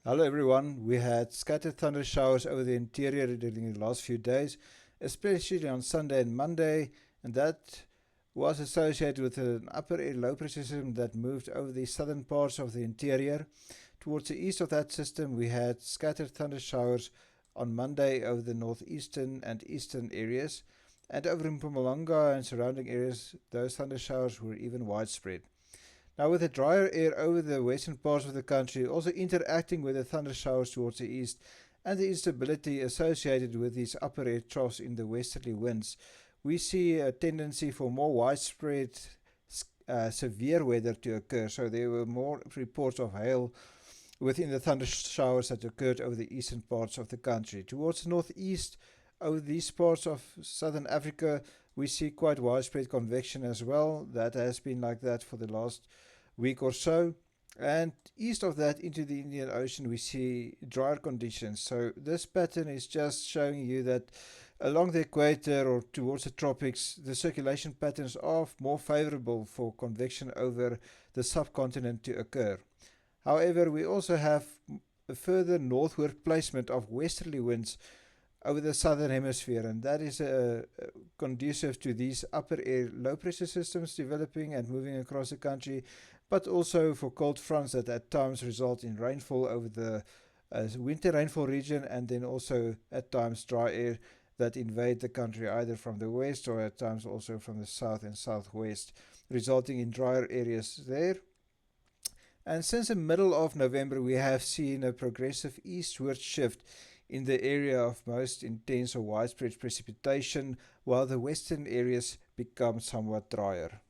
Hello everyone. We had scattered thunder showers over the interior during the last few days, especially on Sunday and Monday, and that was associated with an upper air low pressure system that moved over the southern parts of the interior. Towards the east of that system, we had scattered thunder showers on Monday over the northeastern and eastern areas, and over in Mpumalanga and surrounding areas, those thunder showers were even widespread. Now, with the drier air over the western parts of the country, also interacting with the thunder showers towards the east, and the instability associated with these upper air troughs in the westerly winds, we see a tendency for more widespread severe weather to occur. So there were more reports of hail within the thunder showers that occurred over the eastern parts of the country. Towards the northeast, over these parts of southern Africa, we see quite widespread convection as well. That has been like that for the last week or so. And east of that into the Indian Ocean, we see drier conditions. So this pattern is just showing you that along the equator or towards the tropics, the circulation patterns are more favorable for convection over the subcontinent to occur. However, we also have a further northward placement of westerly winds over the southern hemisphere, and that is conducive to these upper air low pressure systems developing and moving across the country, but also for cold fronts that at times result in rainfall over the winter rainfall region, and then also at times dry air that invade the country either from the west or at times also from the south and southwest, resulting in drier areas there. And since the middle of November, we have seen a progressive eastward shift in the area of most intense or widespread precipitation, while the western areas become somewhat drier.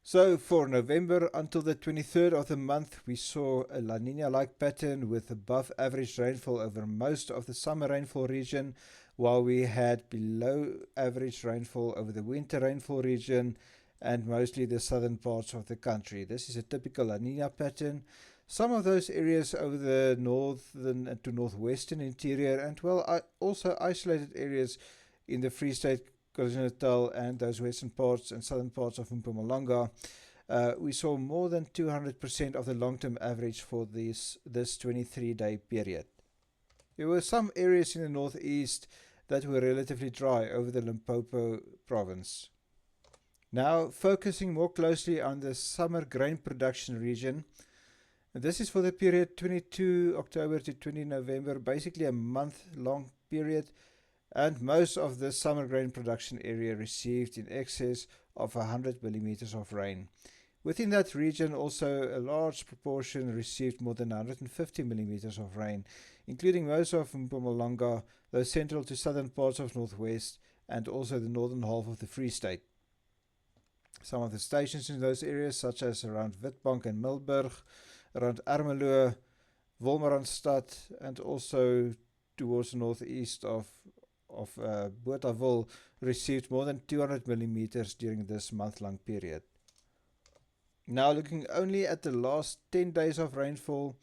So for November until the 23rd of the month, we saw a La Nina-like pattern with above average rainfall over most of the summer rainfall region, while we had below average rainfall over the winter rainfall region and mostly the southern parts of the country. This is a typical La Nina pattern. Some of those areas over the northern to northwestern interior, and also isolated areas in the Free State, KwaZulu-Natal, and those western parts and southern parts of Mpumalanga, we saw more than 200% of the long-term average for this 23-day period. There were some areas in the northeast that were relatively dry over the Limpopo province. Now, focusing more closely on the summer grain production region, this is for the period 22 October to 20 November, basically a month-long period, and most of the summer grain production area received in excess of 100 millimeters of rain. Within that region, also a large proportion received more than 150 millimeters of rain, including most of Mpumalanga, the central to southern parts of Northwest, and also the northern half of the Free State. Some of the stations in those areas, such as around Witbank and Milburg, around Ermelo, Wolmaranstad, and also towards the northeast of Bothaville, received more than 200 millimeters during this month-long period. Now looking only at the last 10 days of rainfall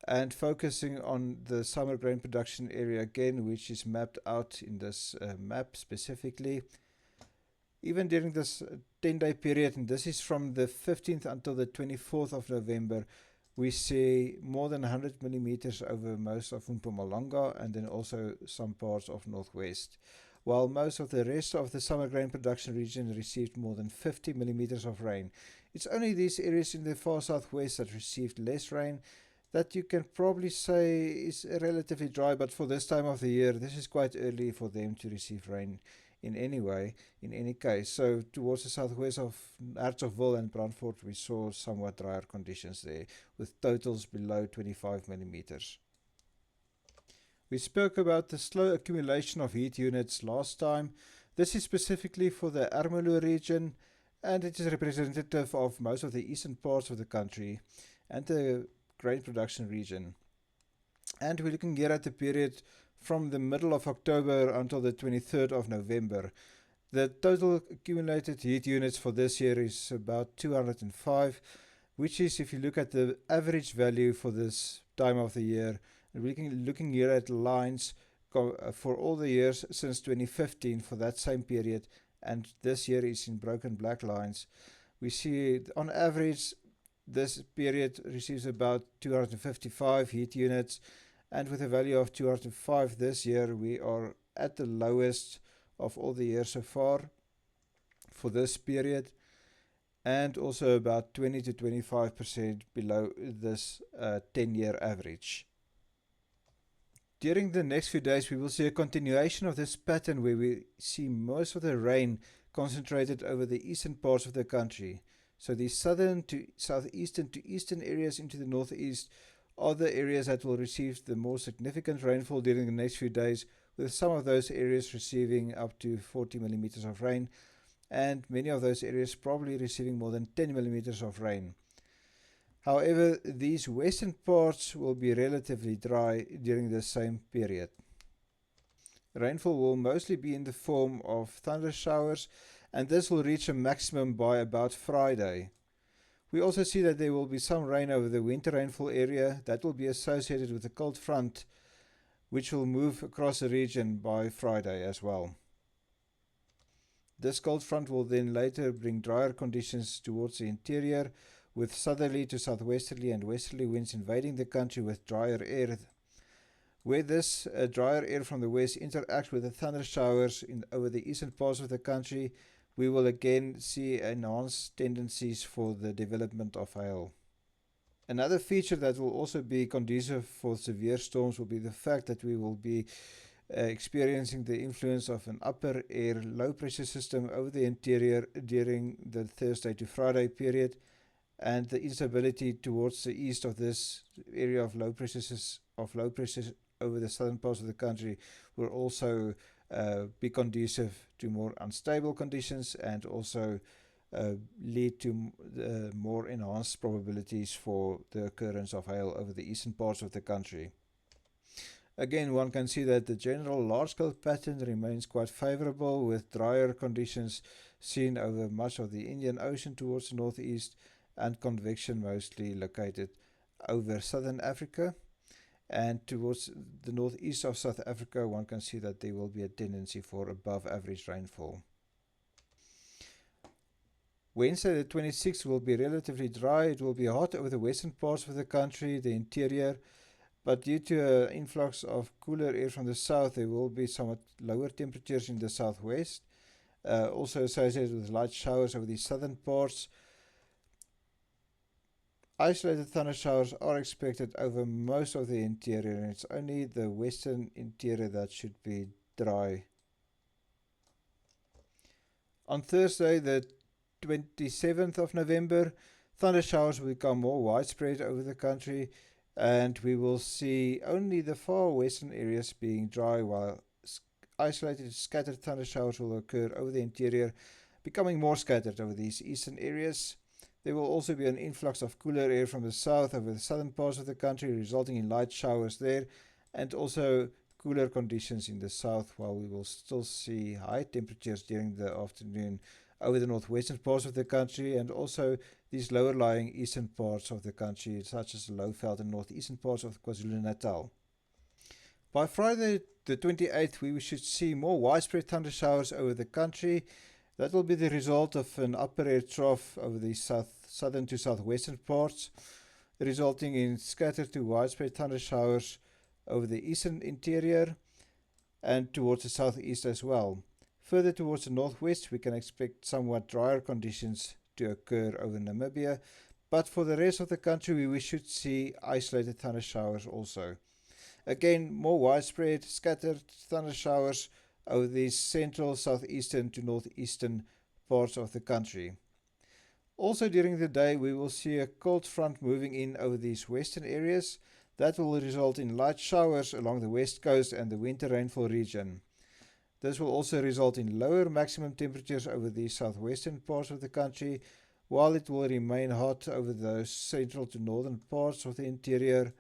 and focusing on the summer grain production area again, which is mapped out in this map specifically. Even during this 10-day period, and this is from the 15th until the 24th of November, we see more than 100 millimeters over most of Mpumalanga and then also some parts of Northwest, while most of the rest of the summer grain production region received more than 50 millimeters of rain. It's only these areas in the far southwest that received less rain that you can probably say is relatively dry, but for this time of the year, this is quite early for them to receive rain in any way, in any case. So towards the southwest of Hertzogville and Brandfort, we saw somewhat drier conditions there, with totals below 25 millimeters. We spoke about the slow accumulation of heat units last time. This is specifically for the Ermelo region, and it is representative of most of the eastern parts of the country and the grain production region. And we're looking here at the period from the middle of October until the 23rd of November. The total accumulated heat units for this year is about 205, which is, if you look at the average value for this time of the year, and we're looking here at lines for all the years since 2015 for that same period, and this year is in broken black lines. We see on average This period receives about 255 heat units, and with a value of 205 this year, we are at the lowest of all the years so far for this period, and also about 20 to 25% below this 10-year average. During the next few days, we will see a continuation of this pattern where we see most of the rain concentrated over the eastern parts of the country. So the southern to southeastern to eastern areas into the northeast are the areas that will receive the more significant rainfall during the next few days, with some of those areas receiving up to 40 millimeters of rain, and many of those areas probably receiving more than 10 millimeters of rain. However, these western parts will be relatively dry during the same period. Rainfall will mostly be in the form of thunder showers, and this will reach a maximum by about Friday. We also see that there will be some rain over the winter rainfall area that will be associated with a cold front, which will move across the region by Friday as well. This cold front will then later bring drier conditions towards the interior, with southerly to southwesterly and westerly winds invading the country with drier air. Where this drier air from the west interacts with the thunder showers over the eastern parts of the country, we will again see enhanced tendencies for the development of hail. Another feature that will also be conducive for severe storms will be the fact that we will be experiencing the influence of an upper air low pressure system over the interior during the Thursday to Friday period, and the instability towards the east of this area of low pressure over the southern parts of the country will also be conducive to more unstable conditions, and also lead to more enhanced probabilities for the occurrence of hail over the eastern parts of the country. Again, one can see that the general large-scale pattern remains quite favorable, with drier conditions seen over much of the Indian Ocean towards the northeast, and convection mostly located over southern Africa. And towards the northeast of South Africa, one can see that there will be a tendency for above average rainfall. Wednesday the 26th will be relatively dry. It will be hot over the western parts of the country, the interior, but due to an influx of cooler air from the south, there will be somewhat lower temperatures in the southwest, also associated with light showers over the southern parts. Isolated thunder showers are expected over most of the interior, and it's only the western interior that should be dry. On Thursday, the 27th of November, thunder showers will become more widespread over the country, and we will see only the far western areas being dry, while isolated scattered thunder showers will occur over the interior, becoming more scattered over these eastern areas. There will also be an influx of cooler air from the south over the southern parts of the country, resulting in light showers there, and also cooler conditions in the south, while we will still see high temperatures during the afternoon over the northwestern parts of the country, and also these lower lying eastern parts of the country, such as the Lowveld and northeastern parts of KwaZulu-Natal. By Friday the 28th, we should see more widespread thunder showers over the country. That will be the result of an upper air trough over the southern to southwestern parts, resulting in scattered to widespread thunder showers over the eastern interior and towards the southeast as well. Further towards the northwest, we can expect somewhat drier conditions to occur over Namibia, but for the rest of the country, we should see isolated thunder showers also. Again, more widespread scattered thunder showers over the central, southeastern to northeastern parts of the country. Also during the day, we will see a cold front moving in over these western areas. That will result in light showers along the west coast and the winter rainfall region. This will also result in lower maximum temperatures over the southwestern parts of the country, while it will remain hot over those central to northern parts of the interior.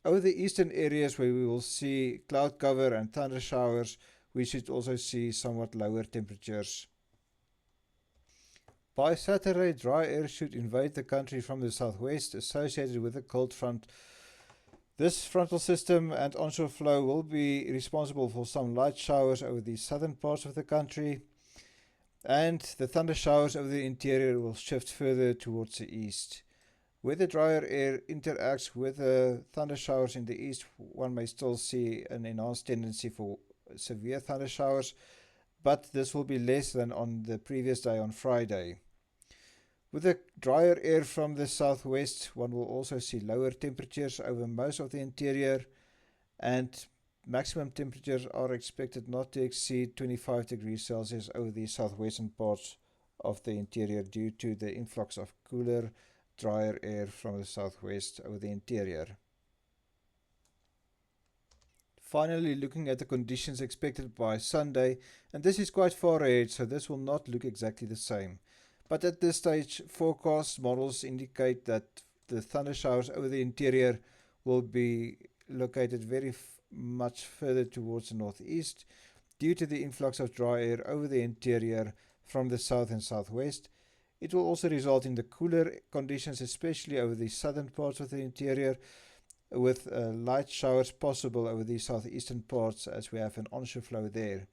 Over the eastern areas, where we will see cloud cover and thunder showers, we should also see somewhat lower temperatures. By Saturday, dry air should invade the country from the southwest, associated with a cold front. This frontal system and onshore flow will be responsible for some light showers over the southern parts of the country, and the thunder showers over the interior will shift further towards the east. Where the drier air interacts with the thunder showers in the east, one may still see an enhanced tendency for severe thunder showers, but this will be less than on the previous day on Friday. With the drier air from the southwest, one will also see lower temperatures over most of the interior, and maximum temperatures are expected not to exceed 25 degrees Celsius over the southwestern parts of the interior due to the influx of cooler, drier air from the southwest over the interior. Finally, looking at the conditions expected by Sunday, and this is quite far ahead, so this will not look exactly the same. But at this stage, forecast models indicate that the thunder showers over the interior will be located very much further towards the northeast due to the influx of dry air over the interior from the south and southwest. It will also result in the cooler conditions, especially over the southern parts of the interior, with light showers possible over the southeastern parts as we have an onshore flow there.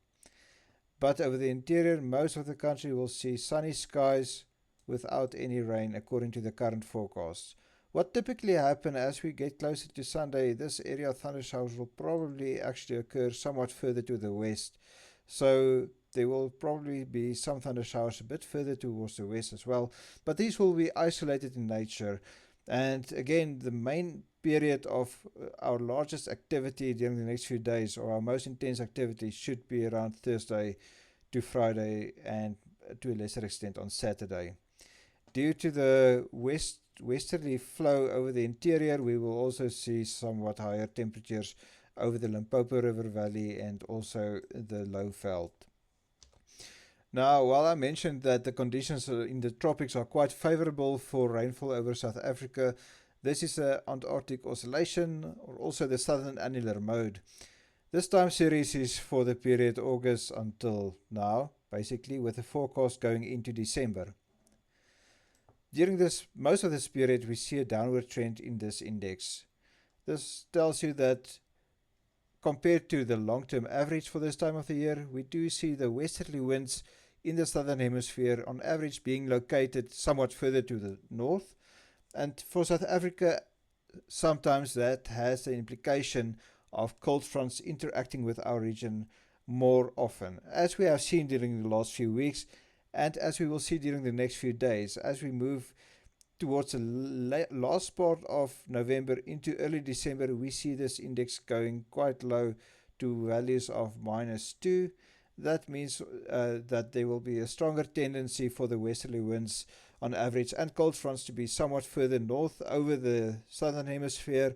But over the interior, most of the country will see sunny skies without any rain according to the current forecasts. What typically happens as we get closer to Sunday, this area of thunder showers will probably actually occur somewhat further to the west. So there will probably be some thunder showers a bit further towards the west as well, but these will be isolated in nature. And again, the main period of our largest activity during the next few days, or our most intense activity, should be around Thursday to Friday, and to a lesser extent on Saturday. Due to the westerly flow over the interior, we will also see somewhat higher temperatures over the Limpopo River Valley and also the Lowveld. Now, while I mentioned that the conditions in the tropics are quite favorable for rainfall over South Africa, this is an Antarctic oscillation, or also the southern annular mode. This time series is for the period August until now, basically, with the forecast going into December. During most of this period, we see a downward trend in this index. This tells you that compared to the long-term average for this time of the year, we do see the westerly winds in the southern hemisphere on average being located somewhat further to the north. And for South Africa, sometimes that has the implication of cold fronts interacting with our region more often, as we have seen during the last few weeks, and as we will see during the next few days. As we move towards the last part of November into early December, we see this index going quite low to values of -2. That means that there will be a stronger tendency for the westerly winds on average and cold fronts to be somewhat further north over the southern hemisphere.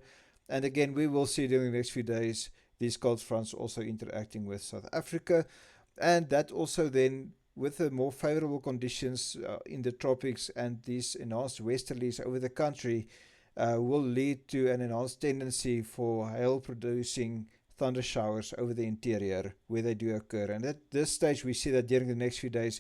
And again, we will see during the next few days these cold fronts also interacting with South Africa. And that also then, with the more favorable conditions in the tropics and these enhanced westerlies over the country, will lead to an enhanced tendency for hail-producing thunder showers over the interior where they do occur. And at this stage, we see that during the next few days,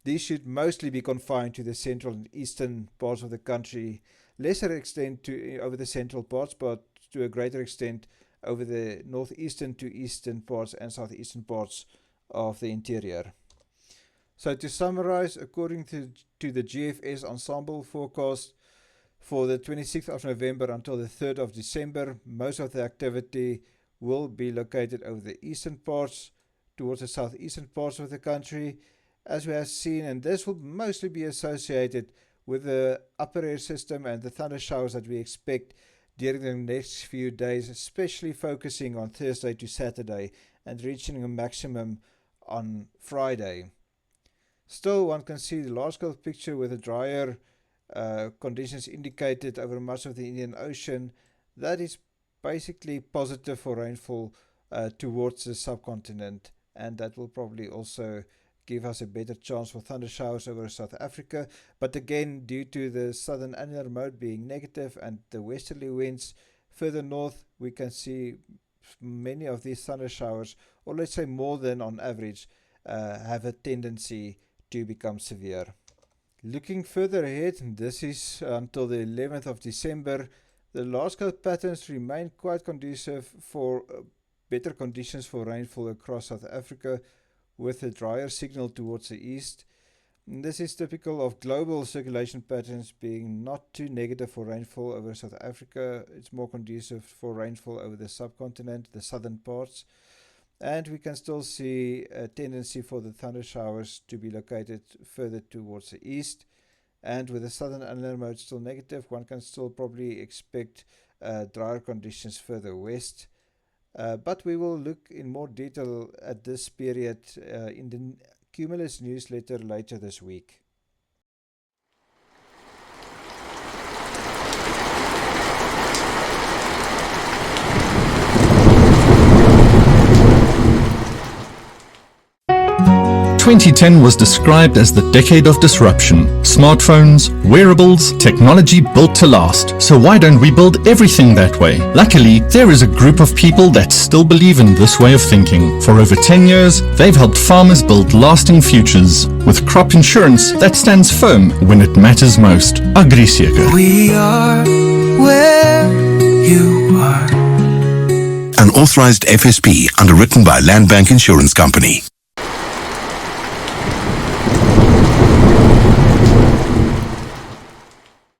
these should mostly be confined to the central and eastern parts of the country, lesser extent to over the central parts, but to a greater extent over the northeastern to eastern parts and southeastern parts of the interior. So to summarize, according to the GFS ensemble forecast for the 26th of November until the 3rd of December, most of the activity will be located over the eastern parts towards the southeastern parts of the country, as we have seen, and this will mostly be associated with the upper air system and the thunder showers that we expect during the next few days, especially focusing on Thursday to Saturday and reaching a maximum on Friday. Still, one can see the large-scale picture with the drier conditions indicated over much of the Indian Ocean. That is basically positive for rainfall towards the subcontinent, and that will probably also give us a better chance for thunder showers over South Africa. But again, due to the southern annular mode being negative and the westerly winds further north, we can see many of these thunder showers, or let's say more than on average, have a tendency to become severe. Looking further ahead, this is until the 11th of December, the large-scale patterns remain quite conducive for better conditions for rainfall across South Africa, with a drier signal towards the east. This is typical of global circulation patterns being not too negative for rainfall over South Africa. It's more conducive for rainfall over the subcontinent, the southern parts. And we can still see a tendency for the thunder showers to be located further towards the east. And with the southern annular mode still negative, one can still probably expect drier conditions further west. But we will look in more detail at this period in the Cumulus newsletter later this week. "2010 was described as the decade of disruption. Smartphones, wearables, technology built to last. So why don't we build everything that way?" Luckily, there is a group of people that still believe in this way of thinking. For over 10 years, they've helped farmers build lasting futures with crop insurance that stands firm when it matters most. AgriSeker. We are where you are. An authorized FSP underwritten by Land Bank Insurance Company.